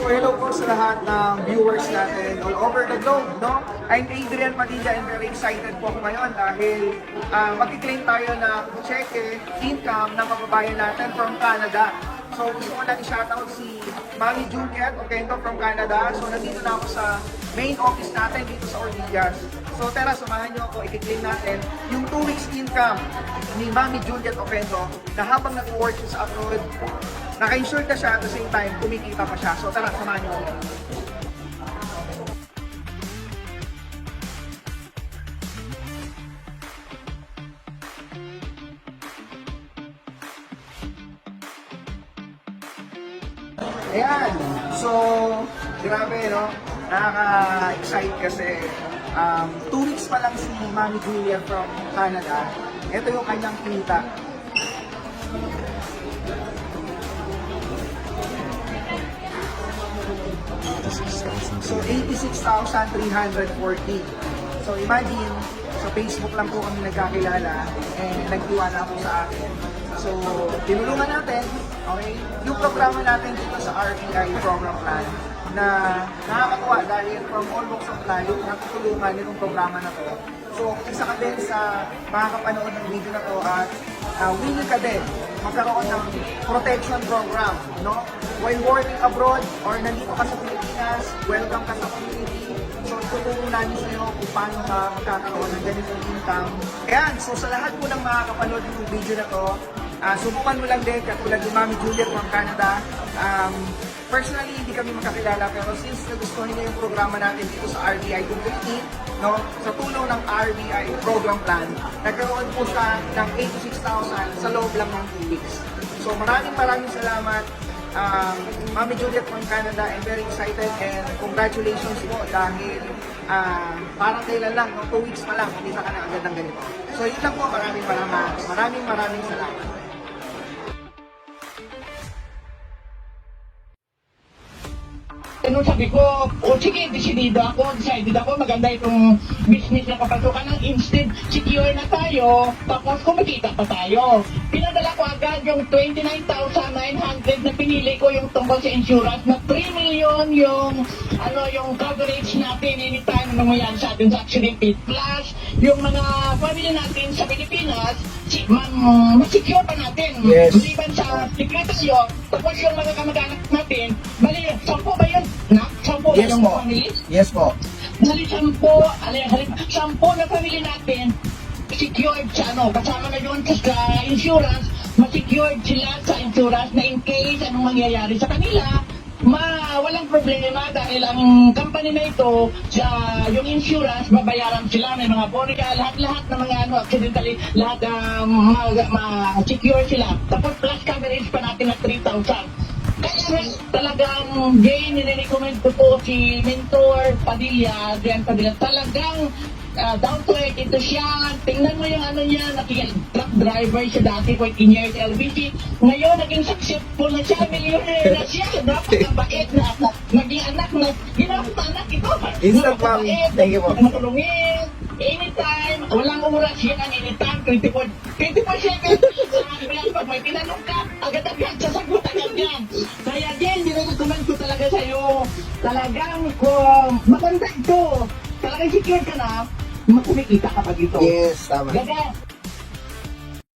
So hello po sa lahat ng viewers natin all over the globe, no? I'm Adrian Padilla and very excited po ako ngayon dahil mag-claim tayo ng cheque, income ng kababayan natin from Canada. So gusto ko lang i-shoutout si Mami Juliet Okendo from Canada. So nandito na ako sa main office natin dito sa Ortigas. So tara, samahan niyo ako, i-claim natin yung 2 weeks income ni Mami Juliet Okendo na habang nag-work sa abroad, naka-insure ka siya at the same time, kumikita pa siya. So tara, samahan niyo ako. Ayan. So, grabe, no? Nakaka-excite kasi 2 weeks pa lang si Mami Julia from Canada. Ito yung kanyang kita. So, 86,340. So, imagine, sa Facebook lang po kami nagkakilala and nagtiwala po sa akin. So, tinulungan natin, okay, yung programa natin dito sa RBI program plan na nakakatuwa dahil from all walks of life, natutulungan yung programa na to. So, isa ka din sa makakapanood ng video na to at willing ka din magkaroon ng protection program, no? While working abroad or nandito ka sa Pilipinas, welcome ka sa community. So, tutulong namin sa iyo kung paano ka magkakaroon ng ganitong income. Ayan, so sa lahat po ng makakapanood ng video na to, subukan mo lang din, katulad ni Mami Juliet from Canada. Personally, hindi kami makakilala, pero since nagustuhan niyo yung programa natin dito sa RBI 250, no, sa tulong ng RBI program plan, nagkaroon po siya ng 86,000 sa loob lang ng 2 weeks. So maraming salamat, Mami Juliet from Canada. I'm very excited and congratulations po dahil parang kailan lang, no, 2 weeks pa lang, kumita ka na agad ng ganito. So yun lang po, maraming salamat. Ano sabi ko, o sige, decided ako, maganda itong business na papasukan ng instead, secure na tayo, tapos kumikita pa tayo. Pinadala ko agad yung 29,900 na pinili ko yung tungkol sa insurance na 3 million yung coverage natin anytime na mangyayari sa atin sa accident pit. Plus, yung mga family natin sa Pilipinas, ma-secure pa natin. Yes. Maliban sa sekretaryo, tapos yung mga kamag-anak natin, bali, 10 ba yun? 10 ba Yes yung po. family? Yes po. Bali, 10 na family natin, secured sa kasama na yun sa insurance, ma-secured sila sa insurance na in case anong mangyayari sa kanila, walang problema dahil ang company na ito, yung insurance, babayaran sila, may mga borika, lahat ng mga accidentally, lahat ma-secure sila. Tapos plus coverage pa natin na 3,000. Kaya talagang gain, nire-recommend ko po si Mentor Padilla, Adrian Padilla, talagang down to earth ito siya. Tingnan mo yung niya, truck driver siya dati, 14 years LBC. Ngayon, naging successful na siya, millionaire na siya. Napakabait na naging anak na, ginawang anak ito. Instant ma'am. Thank you po. Matulungin, anytime, walang oras yan ang anytime, 24 seconds. Pag may tinanong ka, agad-agad sasagot agad yan. Kaya din, nire-recommend ko talaga sa'yo, talagang maganda ito. Talagang secure ka na, kumikita ka pa dito. Yes, tama. Kaya